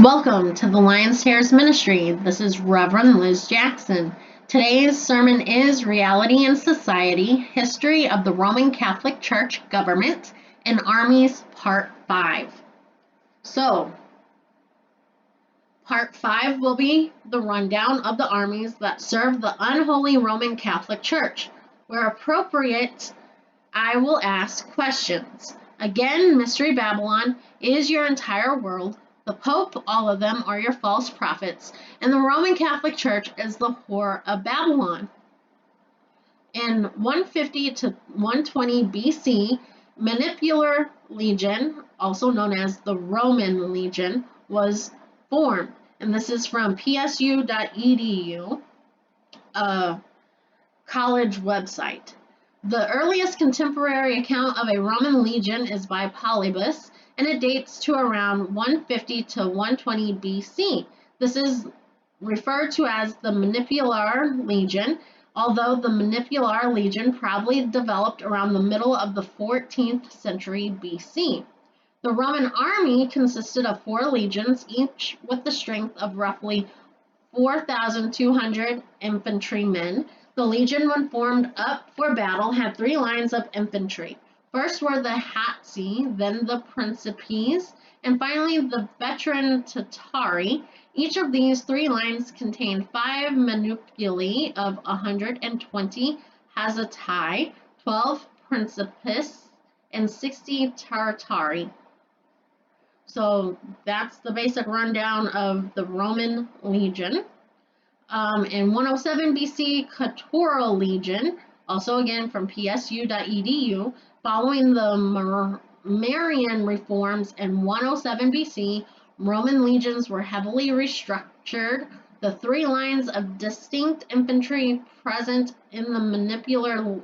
Welcome to the Lion's Tares Ministry. This is Reverend Liz Jackson. Today's sermon is Reality and Society, History of the Roman Catholic Church Government, and Armies, Part 5. So, Part 5 will be the rundown of the armies that serve the unholy Roman Catholic Church. Where appropriate, I will ask questions. Again, Mystery Babylon is your entire world. The Pope, all of them, are your false prophets, and the Roman Catholic Church is the whore of Babylon. In 150 to 120 BC, Manipular Legion, also known as the Roman Legion, was formed, and this is from psu.edu, a college website. The earliest contemporary account of a Roman legion is by Polybius, and it dates to around 150 to 120 BC. This is referred to as the Manipular Legion, although the Manipular Legion probably developed around the middle of the 14th century BC. The Roman army consisted of 4 legions, each with the strength of roughly 4,200 infantrymen. The legion, when formed up for battle, had 3 lines of infantry. First were the Hatzi, then the Principes, and finally the veteran Tatari. Each of these 3 lines contained 5 manipuli of 120 Hazatai, 12 Principes, and 60 Tartari. So that's the basic rundown of the Roman legion. In 107 BC, Praetorian Legion, also again from psu.edu, following the Marian reforms in 107 BC, Roman legions were heavily restructured. The 3 lines of distinct infantry present in the Manipular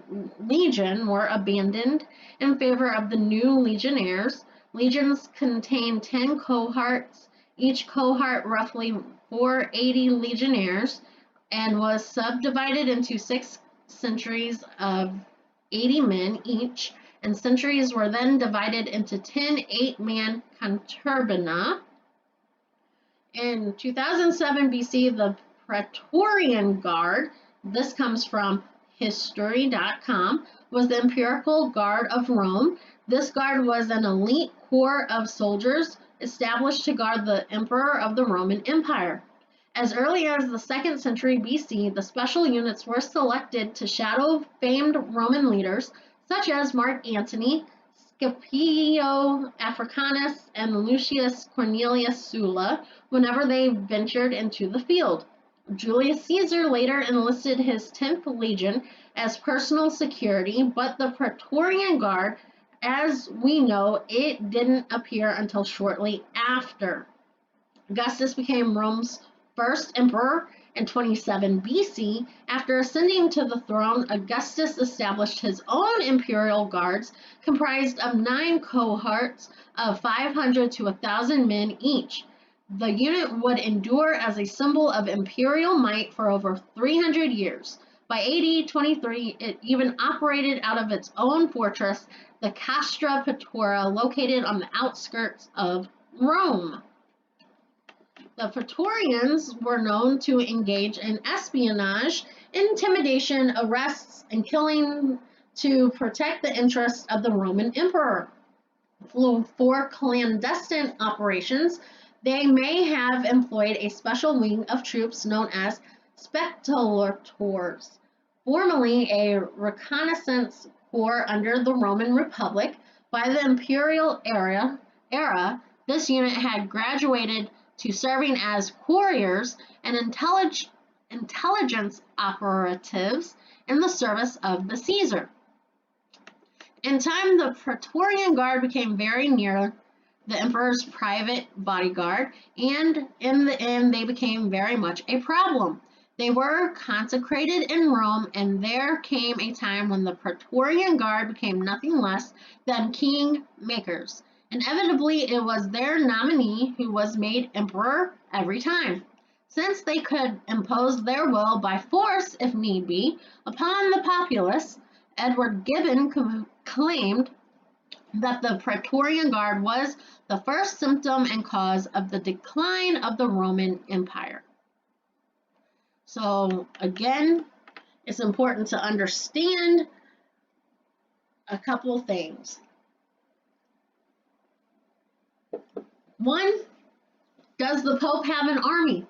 Legion were abandoned in favor of the new legionnaires. Legions contained 10 cohorts, each cohort roughly 480 legionnaires, and was subdivided into 6 centuries of 80 men each, and centuries were then divided into 10 8-man conturbina. In 2007 BC, the Praetorian Guard, this comes from history.com, was the Imperial Guard of Rome. This guard was an elite corps of soldiers established to guard the emperor of the Roman Empire. As early as the 2nd century BC, the special units were selected to shadow famed Roman leaders such as Mark Antony, Scipio Africanus, and Lucius Cornelius Sulla whenever they ventured into the field. Julius Caesar later enlisted his 10th Legion as personal security, but the Praetorian Guard, as we know, it didn't appear until shortly after. Augustus became Rome's first emperor in 27 BC. After ascending to the throne, Augustus established his own imperial guards, comprised of 9 cohorts of 500 to 1,000 men each. The unit would endure as a symbol of imperial might for over 300 years. By AD 23, it even operated out of its own fortress, the Castra Petora, located on the outskirts of Rome. The Praetorians were known to engage in espionage, intimidation, arrests, and killing to protect the interests of the Roman emperor. For clandestine operations, they may have employed a special wing of troops known as spectators, formerly a reconnaissance corps under the Roman Republic. By the imperial era, this unit had graduated to serving as couriers and intelligence operatives in the service of the Caesar. In time, the Praetorian Guard became very near the emperor's private bodyguard, and in the end, they became very much a problem. They were consecrated in Rome, and there came a time when the Praetorian Guard became nothing less than king makers. Inevitably, it was their nominee who was made emperor every time. Since they could impose their will by force, if need be, upon the populace, Edward Gibbon claimed that the Praetorian Guard was the first symptom and cause of the decline of the Roman Empire. So again, it's important to understand a couple things. One, does the Pope have an army?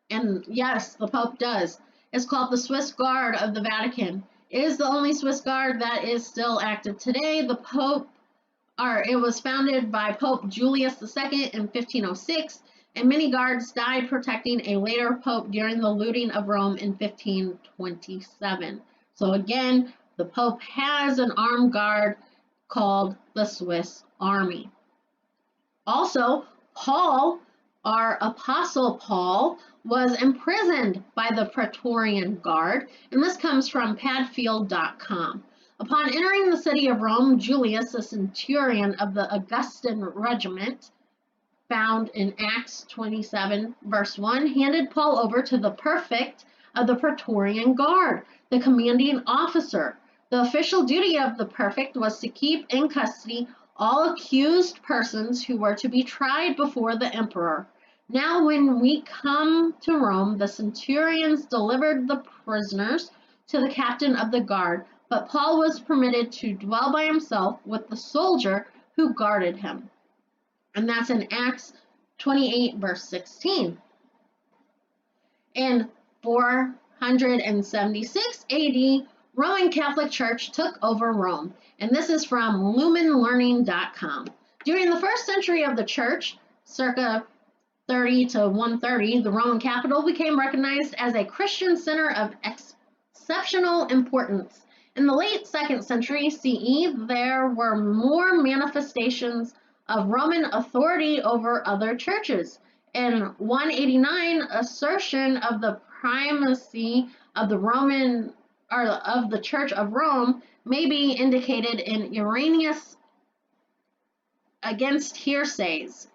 And yes, the Pope does. It's called the Swiss Guard of the Vatican. It is the only Swiss Guard that is still active today. It was founded by Pope Julius II in 1506, and many guards died protecting a later pope during the looting of Rome in 1527. So again, the Pope has an armed guard called the Swiss Army. Also, Paul, our Apostle Paul, was imprisoned by the Praetorian Guard, and this comes from padfield.com. Upon entering the city of Rome, Julius, a centurion of the Augustan regiment, found in Acts 27, verse 1, handed Paul over to the prefect of the Praetorian Guard, the commanding officer. The official duty of the prefect was to keep in custody all accused persons who were to be tried before the emperor. Now when we come to Rome, the centurions delivered the prisoners to the captain of the guard, but Paul was permitted to dwell by himself with the soldier who guarded him. And that's in Acts 28, verse 16. In 476 AD, Roman Catholic Church took over Rome, and this is from lumenlearning.com. During the first century of the church, circa 30 to 130, the Roman capital became recognized as a Christian center of exceptional importance. In the late 2nd century CE, there were more manifestations of Roman authority over other churches. In 189, assertion of the primacy of the Church of Rome may be indicated in Irenaeus Against Heresies,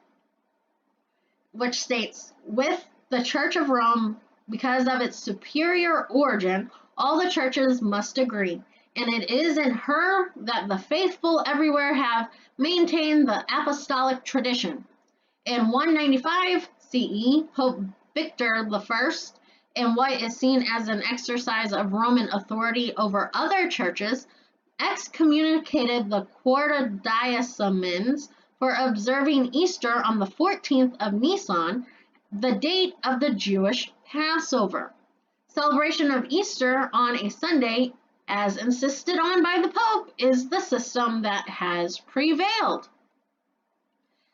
which states, with the Church of Rome, because of its superior origin, all the churches must agree, and it is in her that the faithful everywhere have maintained the apostolic tradition. In 195 CE, Pope Victor I, in what is seen as an exercise of Roman authority over other churches, excommunicated the Quartodioceans for observing Easter on the 14th of Nisan, the date of the Jewish Passover. Celebration of Easter on a Sunday, as insisted on by the Pope, is the system that has prevailed.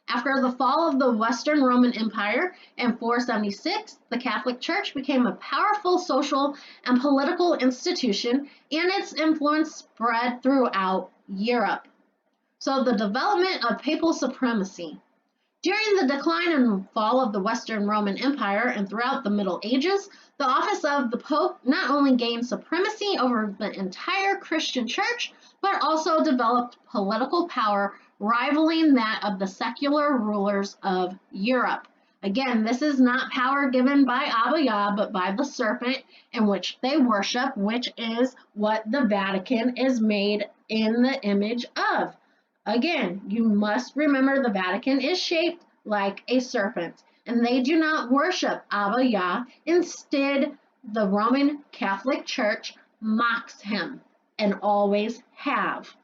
After the fall of the Western Roman Empire in 476, the Catholic Church became a powerful social and political institution, and its influence spread throughout Europe. So the development of papal supremacy. During the decline and fall of the Western Roman Empire and throughout the Middle Ages, the office of the Pope not only gained supremacy over the entire Christian Church, but also developed political power rivaling that of the secular rulers of Europe. Again, this is not power given by Abba Yah, but by the serpent in which they worship, which is what the Vatican is made in the image of. Again, you must remember the Vatican is shaped like a serpent, and they do not worship Abba Yah. Instead, the Roman Catholic Church mocks him, and always have.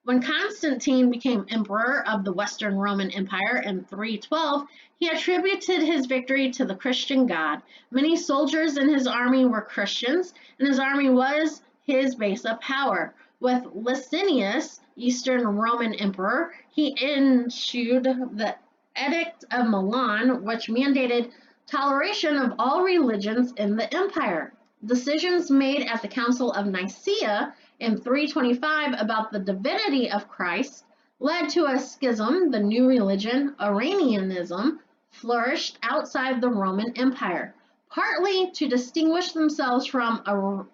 When Constantine became emperor of the Western Roman Empire in 312, he attributed his victory to the Christian God. Many soldiers in his army were Christians, and his army was his base of power. With Licinius, Eastern Roman emperor, he issued the Edict of Milan, which mandated toleration of all religions in the empire. Decisions made at the Council of Nicaea in 325 about the divinity of Christ led to a schism. The new religion, Arianism, flourished outside the Roman Empire. Partly to distinguish themselves from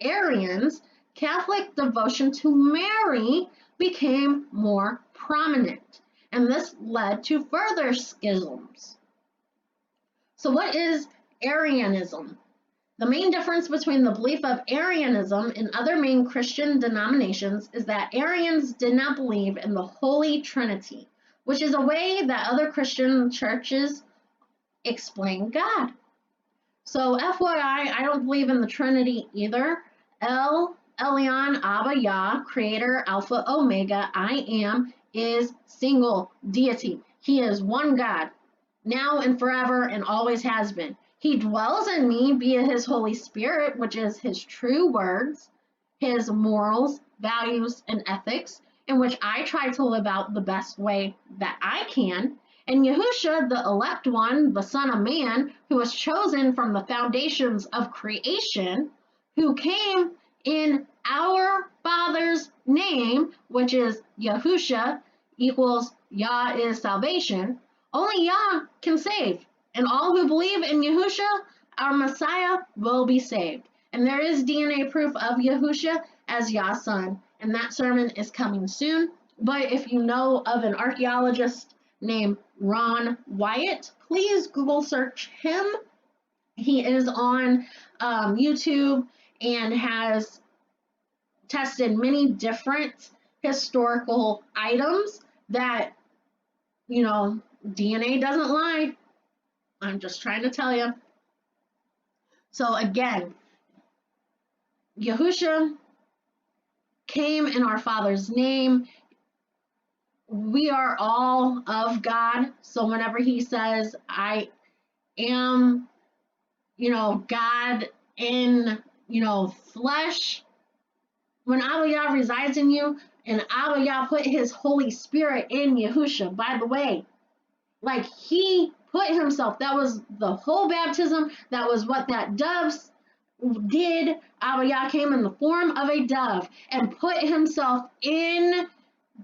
Arians, Catholic devotion to Mary became more prominent, and this led to further schisms. So what is Arianism? The main difference between the belief of Arianism and other main Christian denominations is that Arians did not believe in the Holy Trinity, which is a way that other Christian churches explain God. So FYI, I don't believe in the Trinity either. El Elyon, Abba Yah, Creator, Alpha, Omega, I am, is single deity. He is one God, now and forever, and always has been. He dwells in me via his Holy Spirit, which is his true words, his morals, values, and ethics, in which I try to live out the best way that I can. And Yahusha, the elect one, the Son of Man, who was chosen from the foundations of creation, who came in our Father's name, which is Yahusha, equals Yah is salvation. Only Yah can save, and all who believe in Yahusha, our Messiah, will be saved. And there is DNA proof of Yahusha as Yah's son, and that sermon is coming soon. But if you know of an archaeologist named Ron Wyatt, please Google search him. He is on YouTube and has tested many different historical items that, DNA doesn't lie. I'm just trying to tell you. So again, Yahusha came in our Father's name. We are all of God. So whenever he says, I am, God in, flesh, when Abba Yah resides in you, and Abba Yah put his Holy Spirit in Yahusha, by the way, like he put himself, that was the whole baptism, that was what that dove did. Abba Yah came in the form of a dove and put himself in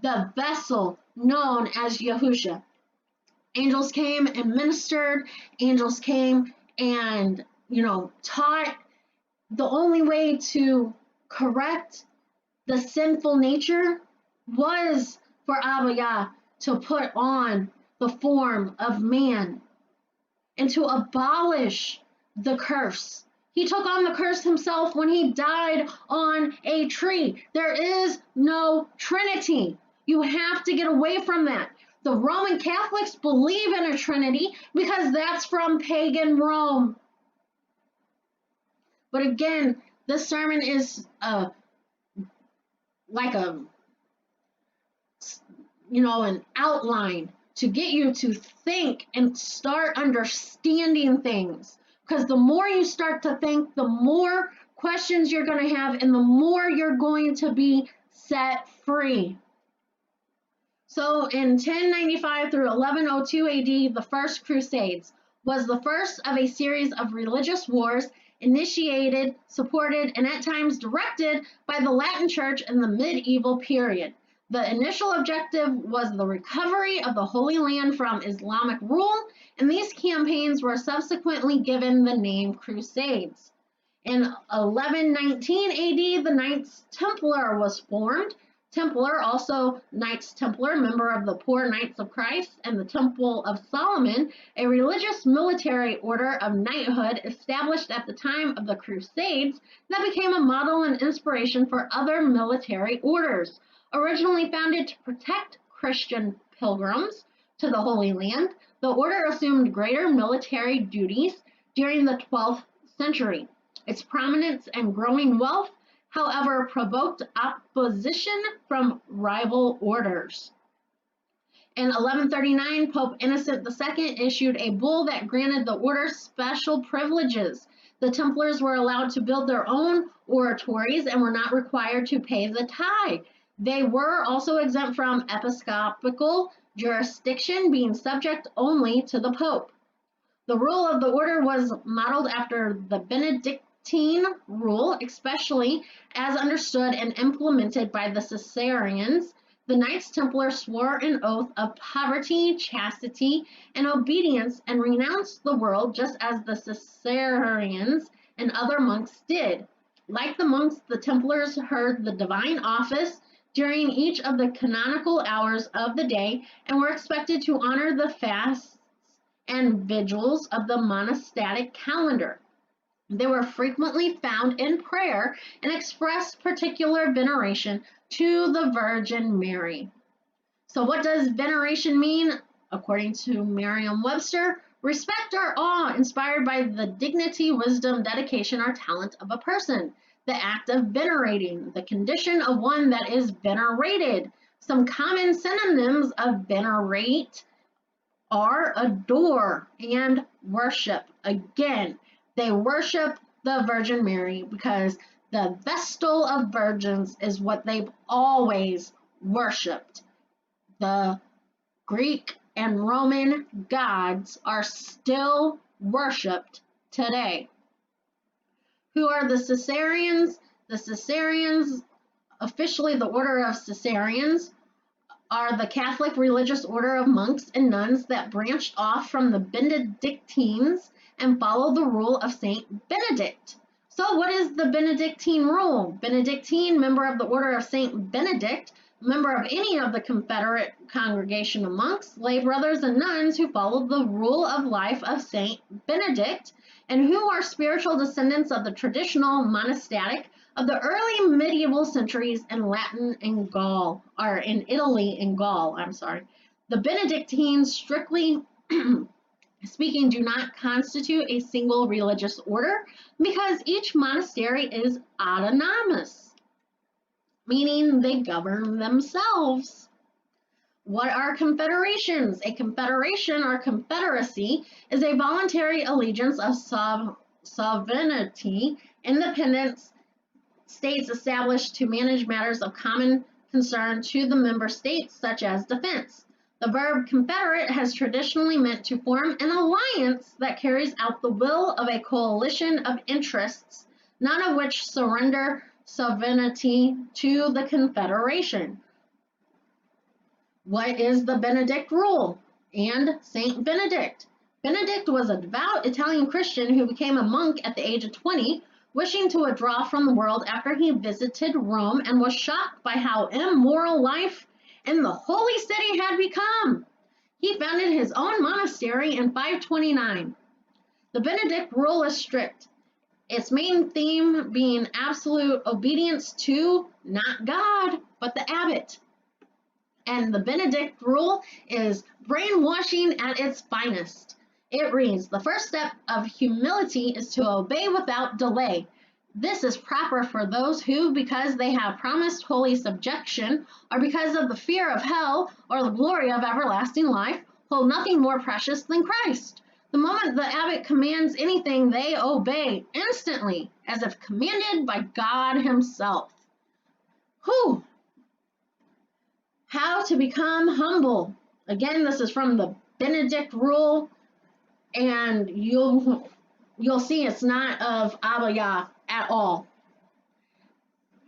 the vessel known as Yahusha. Angels came and ministered. Angels came and, taught. The only way to correct the sinful nature was for Abba Yah to put on the form of man and to abolish the curse. He took on the curse himself when he died on a tree. There is no Trinity. You have to get away from that. The Roman Catholics believe in a Trinity because that's from pagan Rome. But again, this sermon is like an outline to get you to think and start understanding things. Because the more you start to think, the more questions you're going to have and the more you're going to be set free. So in 1095 through 1102 AD, the First Crusades was the first of a series of religious wars initiated, supported, and at times directed by the Latin Church in the medieval period. The initial objective was the recovery of the Holy Land from Islamic rule, and these campaigns were subsequently given the name Crusades. In 1119 AD, the Knights Templar was formed. Templar, also Knights Templar, member of the Poor Knights of Christ, and the Temple of Solomon, a religious military order of knighthood established at the time of the Crusades that became a model and inspiration for other military orders. Originally founded to protect Christian pilgrims to the Holy Land, the order assumed greater military duties during the 12th century. Its prominence and growing wealth, however, provoked opposition from rival orders. In 1139, Pope Innocent II issued a bull that granted the order special privileges. The Templars were allowed to build their own oratories and were not required to pay the tithe. They were also exempt from episcopal jurisdiction, being subject only to the Pope. The rule of the order was modeled after the Benedictine rule, especially as understood and implemented by the Caesarians. The Knights Templar swore an oath of poverty, chastity, and obedience and renounced the world just as the Caesarians and other monks did. Like the monks, the Templars heard the divine office during each of the canonical hours of the day and were expected to honor the fasts and vigils of the monastic calendar. They were frequently found in prayer and expressed particular veneration to the Virgin Mary. So what does veneration mean? According to Merriam-Webster, respect or awe inspired by the dignity, wisdom, dedication, or talent of a person. The act of venerating, the condition of one that is venerated. Some common synonyms of venerate are adore and worship. Again, they worship the Virgin Mary because the Vestal of Virgins is what they've always worshipped. The Greek and Roman gods are still worshipped today. Who are the Caesarians? The Caesarians, officially the Order of Caesarians, are the Catholic religious order of monks and nuns that branched off from the Benedictines and followed the rule of Saint Benedict. So what is the Benedictine rule? Benedictine, member of the Order of Saint Benedict, member of any of the Confederate congregation of monks, lay brothers, and nuns who followed the rule of life of Saint Benedict, and who are spiritual descendants of the traditional monastic of the early medieval centuries in Italy and Gaul. The Benedictines, strictly speaking, do not constitute a single religious order because each monastery is autonomous, meaning they govern themselves. What are confederations? A confederation or confederacy is a voluntary allegiance of sovereignty, independence, states established to manage matters of common concern to the member states, such as defense. The verb confederate has traditionally meant to form an alliance that carries out the will of a coalition of interests, none of which surrender sovereignty to the confederation. What is the Benedict rule? And Saint Benedict. Benedict was a devout Italian Christian who became a monk at the age of 20, wishing to withdraw from the world after he visited Rome and was shocked by how immoral life in the holy city had become. He founded his own monastery in 529. The Benedict rule is strict, its main theme being absolute obedience to not God, but the abbot. And the Benedict rule is brainwashing at its finest. It reads, the first step of humility is to obey without delay. This is proper for those who, because they have promised holy subjection, or because of the fear of hell or the glory of everlasting life, hold nothing more precious than Christ. The moment the abbot commands anything, they obey instantly, as if commanded by God himself. Whew! How to become humble. Again, this is from the Benedict rule, and you'll see it's not of Abba Yah at all.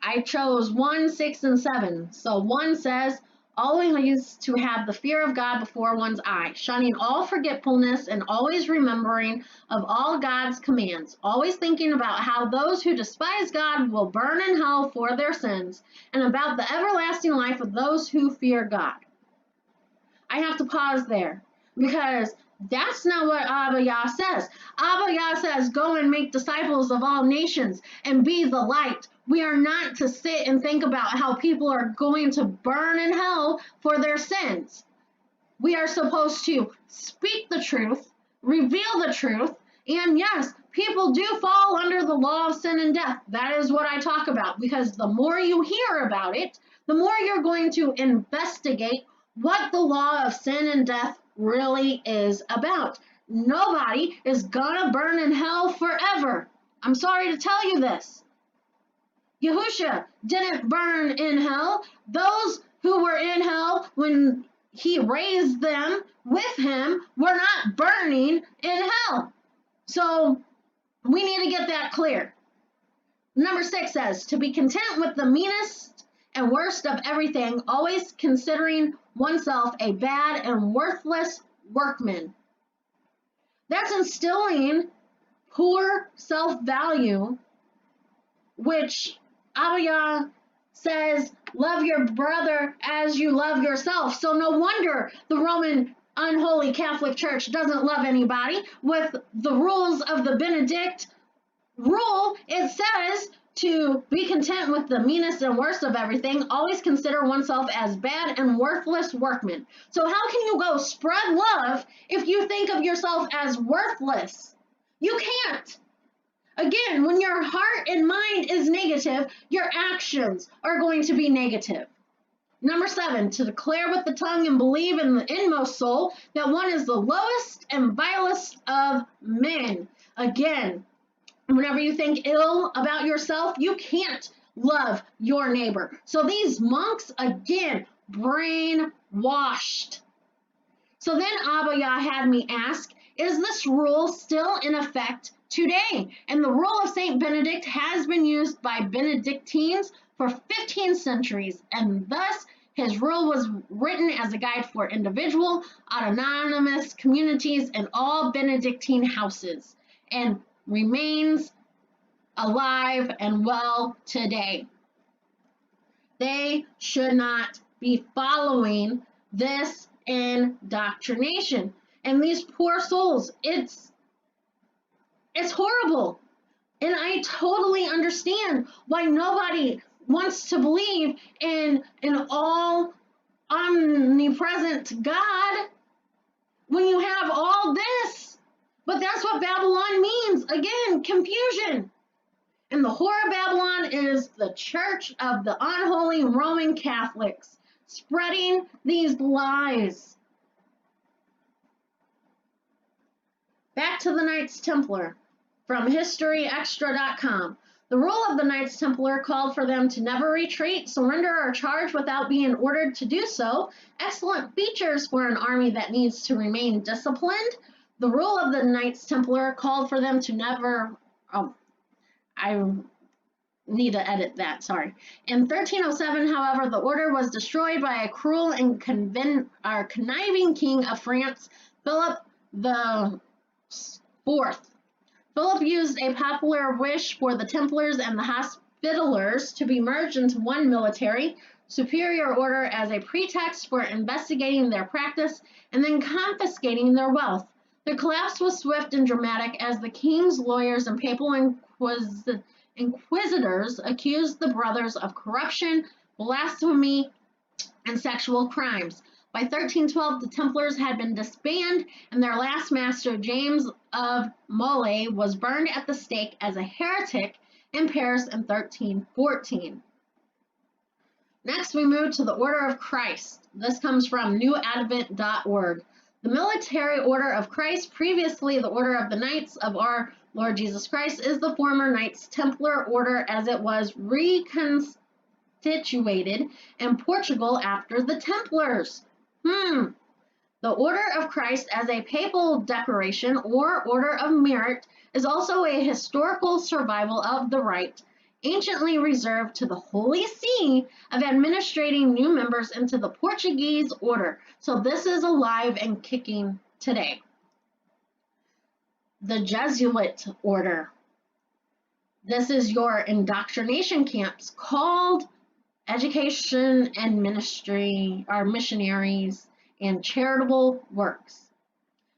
I chose 1, 6, and 7. So 1 says, always to have the fear of God before one's eye, shunning all forgetfulness and always remembering of all God's commands, always thinking about how those who despise God will burn in hell for their sins, and about the everlasting life of those who fear God. I have to pause there because that's not what Abba Yah says. Abba Yah says, go and make disciples of all nations and be the light. We are not to sit and think about how people are going to burn in hell for their sins. We are supposed to speak the truth, reveal the truth, and yes, people do fall under the law of sin and death. That is what I talk about, because the more you hear about it, the more you're going to investigate what the law of sin and death really is about. Nobody is gonna burn in hell forever. I'm sorry to tell you this. Yahusha didn't burn in hell. Those who were in hell when he raised them with him were not burning in hell. So we need to get that clear. Number 6 says, to be content with the meanest and worst of everything, always considering oneself a bad and worthless workman. That's instilling poor self-value, which Abba Yah says, love your brother as you love yourself. So no wonder the Roman unholy Catholic Church doesn't love anybody with the rules of the Benedict rule, it says to be content with the meanest and worst of everything, always consider oneself as bad and worthless workmen. So how can you go spread love if you think of yourself as worthless? You can't. Again, when your heart and mind is negative, your actions are going to be negative. Number 7, to declare with the tongue and believe in the inmost soul that one is the lowest and vilest of men. Again, whenever you think ill about yourself, you can't love your neighbor. So these monks, again, brainwashed. So then Abba Yah had me ask, is this rule still in effect today? And the rule of Saint Benedict has been used by Benedictines for 15 centuries, and thus his rule was written as a guide for individual, autonomous communities, and all Benedictine houses, and remains alive and well today. They should not be following this indoctrination. And these poor souls, it's horrible. And I totally understand why nobody wants to believe in an all omnipresent God when you have all this. But that's what Babylon means. Again, confusion. And the whore of Babylon is the church of the unholy Roman Catholics, spreading these lies. Back to the Knights Templar from historyextra.com. The rule of the Knights Templar called for them to never retreat, surrender, or charge without being ordered to do so. Excellent features for an army that needs to remain disciplined. The rule of the Knights Templar called for them to never... I need to edit that, sorry. In 1307, however, the order was destroyed by a cruel and conniving king of France, Philip the Fourth. Philip used a popular wish for the Templars and the Hospitallers to be merged into one military superior order as a pretext for investigating their practice and then confiscating their wealth. The collapse was swift and dramatic as the king's lawyers and papal inquisitors accused the brothers of corruption, blasphemy, and sexual crimes. By 1312, the Templars had been disbanded, and their last master, James of Molay, was burned at the stake as a heretic in Paris in 1314. Next, we move to the Order of Christ. This comes from newadvent.org. The Military Order of Christ, previously the Order of the Knights of Our Lord Jesus Christ, is the former Knights Templar Order as it was reconstituted in Portugal after the Templars. The Order of Christ as a papal decoration or Order of Merit is also a historical survival of the right, anciently reserved to the Holy See, of administrating new members into the Portuguese order. So this is alive and kicking today. The Jesuit order. This is your indoctrination camps called education and ministry, or missionaries, and charitable works.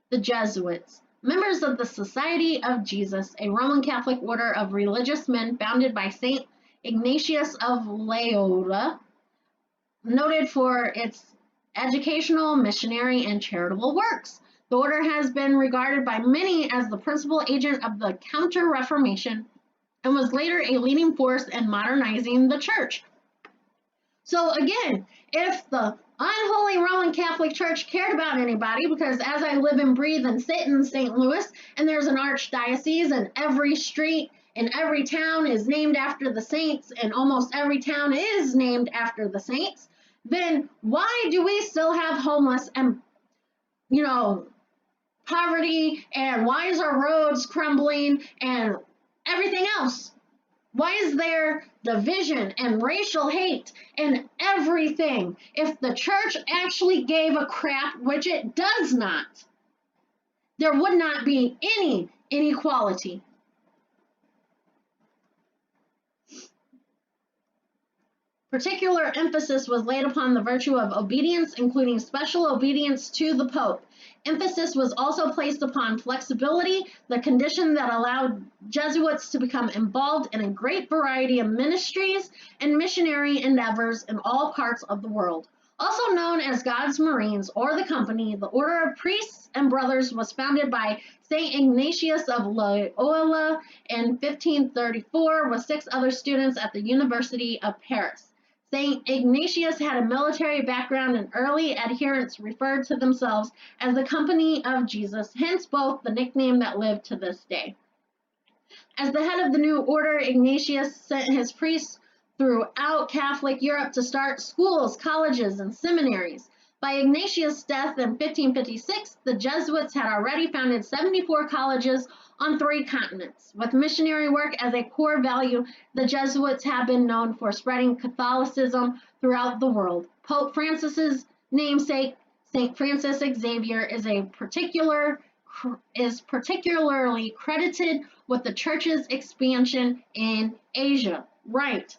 The Jesuits, members of the Society of Jesus, a Roman Catholic order of religious men founded by Saint Ignatius of Loyola, noted for its educational, missionary, and charitable works. The order has been regarded by many as the principal agent of the Counter-Reformation and was later a leading force in modernizing the church. So again, if the unholy Roman Catholic Church cared about anybody, because as I live and breathe and sit in St. Louis, and there's an archdiocese, and every street in every town is named after the saints, and almost every town is named after the saints, then why do we still have homeless and, poverty, and why is our roads crumbling and everything else? Why is there division and racial hate and everything? If the church actually gave a crap, which it does not, there would not be any inequality. Particular emphasis was laid upon the virtue of obedience, including special obedience to the Pope. Emphasis was also placed upon flexibility, the condition that allowed Jesuits to become involved in a great variety of ministries and missionary endeavors in all parts of the world. Also known as God's Marines or the Company, the order of priests and brothers was founded by St. Ignatius of Loyola in 1534 with 6 other students at the University of Paris. St. Ignatius had a military background, and early adherents referred to themselves as the Company of Jesus, hence both the nickname that lived to this day. As the head of the new order, Ignatius sent his priests throughout Catholic Europe to start schools, colleges, and seminaries. By Ignatius' death in 1556, the Jesuits had already founded 74 colleges on 3 continents. With missionary work as a core value, the Jesuits have been known for spreading Catholicism throughout the world. Pope Francis's namesake, St. Francis Xavier, is particularly credited with the Church's expansion in Asia. Right.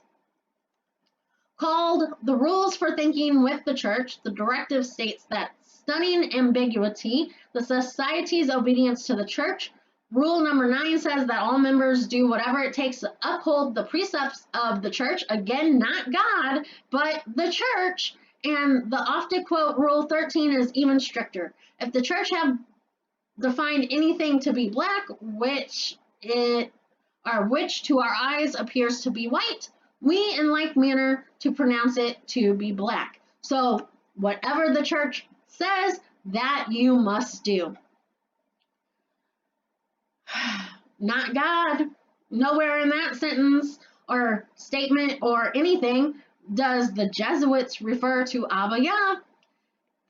Called The Rules for Thinking with the Church, the directive states that stunning ambiguity, the Society's obedience to the Church. Rule number 9 says that all members do whatever it takes to uphold the precepts of the Church. Again, not God, but the Church. And the often quote Rule 13 is even stricter. If the Church have defined anything to be black, which to our eyes appears to be white, we in like manner to pronounce it to be black. So whatever the Church says, that you must do. Not God. Nowhere in that sentence or statement or anything does the Jesuits refer to Abba Yah.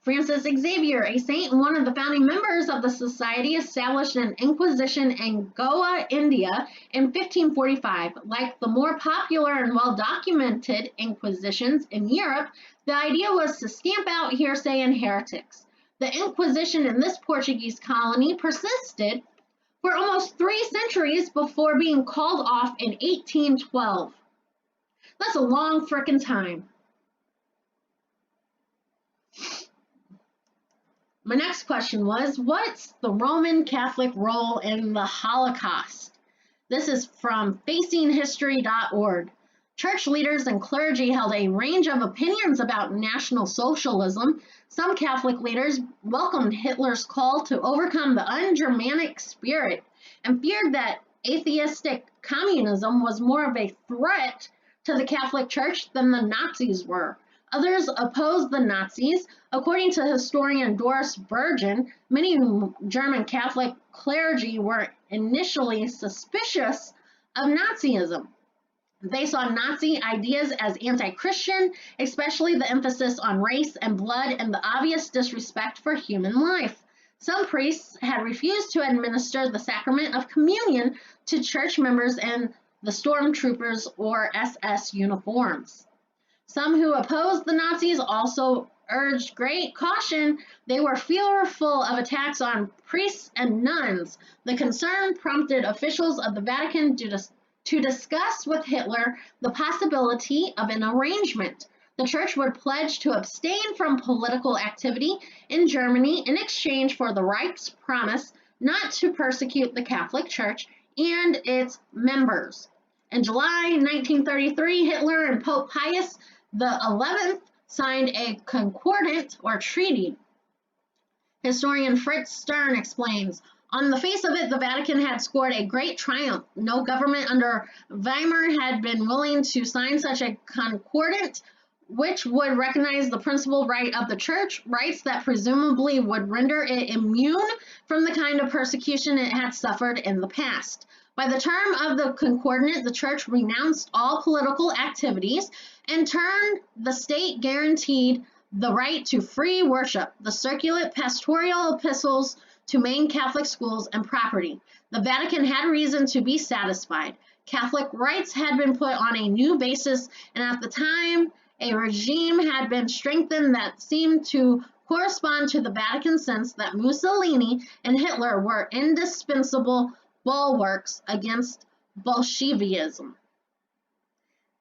Francis Xavier, a saint and one of the founding members of the society, established an inquisition in Goa, India in 1545. Like the more popular and well-documented inquisitions in Europe, the idea was to stamp out heresy and heretics. The Inquisition in this Portuguese colony persisted for almost 3 centuries before being called off in 1812. That's a long frickin' time. My next question was, what's the Roman Catholic role in the Holocaust? This is from facinghistory.org. Church leaders and clergy held a range of opinions about National Socialism. Some Catholic leaders welcomed Hitler's call to overcome the un-Germanic spirit and feared that atheistic communism was more of a threat to the Catholic Church than the Nazis were. Others opposed the Nazis. According to historian Doris Bergen, many German Catholic clergy were initially suspicious of Nazism. They saw Nazi ideas as anti-Christian, especially the emphasis on race and blood and the obvious disrespect for human life. Some priests had refused to administer the sacrament of communion to church members in the stormtroopers or SS uniforms. Some who opposed the Nazis also urged great caution. They were fearful of attacks on priests and nuns. The concern prompted officials of the Vatican to discuss with Hitler the possibility of an arrangement. The Church would pledge to abstain from political activity in Germany in exchange for the Reich's promise not to persecute the Catholic Church and its members. In July 1933, Hitler and Pope Pius XI signed a concordat or treaty. Historian Fritz Stern explains, on the face of it, the Vatican had scored a great triumph. No government under Weimar had been willing to sign such a concordat, which would recognize the principal right of the Church, rights that presumably would render it immune from the kind of persecution it had suffered in the past. By the term of the concordat, the Church renounced all political activities. In turn, the state guaranteed the right to free worship, the circulate pastoral epistles to main Catholic schools and property. The Vatican had reason to be satisfied. Catholic rights had been put on a new basis, and at the time, a regime had been strengthened that seemed to correspond to the Vatican sense that Mussolini and Hitler were indispensable bulwarks against Bolshevism.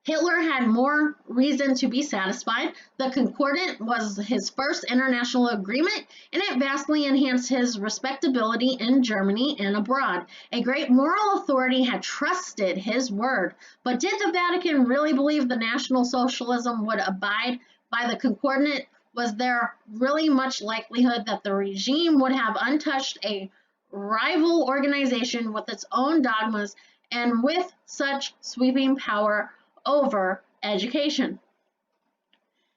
Hitler had more reason to be satisfied. The Concordat was his first international agreement, and it vastly enhanced his respectability in Germany and abroad. A great moral authority had trusted his word. But did the Vatican really believe the National Socialism would abide by the Concordat? Was there really much likelihood that the regime would have untouched a rival organization with its own dogmas and with such sweeping power over education?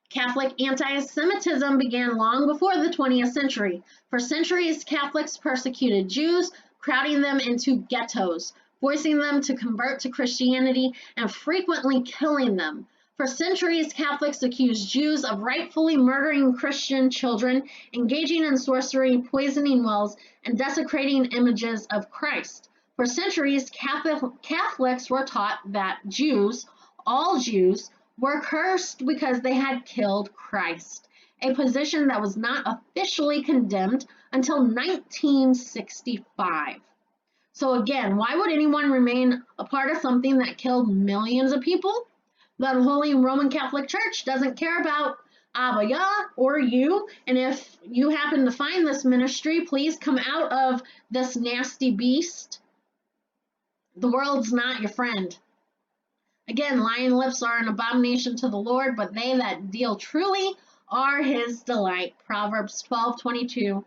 Catholic anti-Semitism began long before the 20th century. For centuries, Catholics persecuted Jews, crowding them into ghettos, forcing them to convert to Christianity, and frequently killing them. For centuries, Catholics accused Jews of rightfully murdering Christian children, engaging in sorcery, poisoning wells, and desecrating images of Christ. For centuries, Catholics were taught that Jews, all Jews, were cursed because they had killed Christ, a position that was not officially condemned until 1965. So again, why would anyone remain a part of something that killed millions of people? The Holy Roman Catholic Church doesn't care about Abba Yah or you, and if you happen to find this ministry, please come out of this nasty beast. The world's not your friend. Again, lying lips are an abomination to the Lord, but they that deal truly are his delight. Proverbs 12:22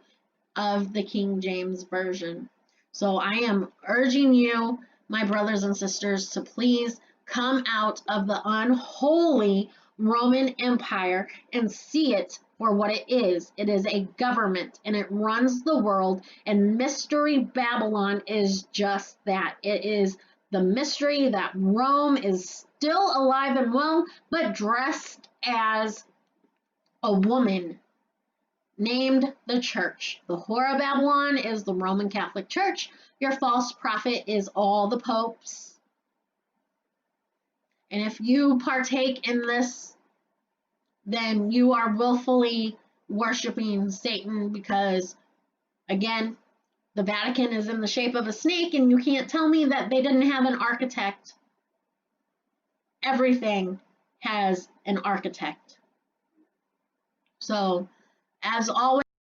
of the King James Version. So I am urging you, my brothers and sisters, to please come out of the unholy Roman Empire and see it for what it is. It is a government and it runs the world, and Mystery Babylon is just that. It is the mystery that Rome is still alive and well, but dressed as a woman named the church. The whore of Babylon is the Roman Catholic Church. Your false prophet is all the popes. And if you partake in this, then you are willfully worshiping Satan, because, again, the Vatican is in the shape of a snake, and you can't tell me that they didn't have an architect. Everything has an architect. So, as always,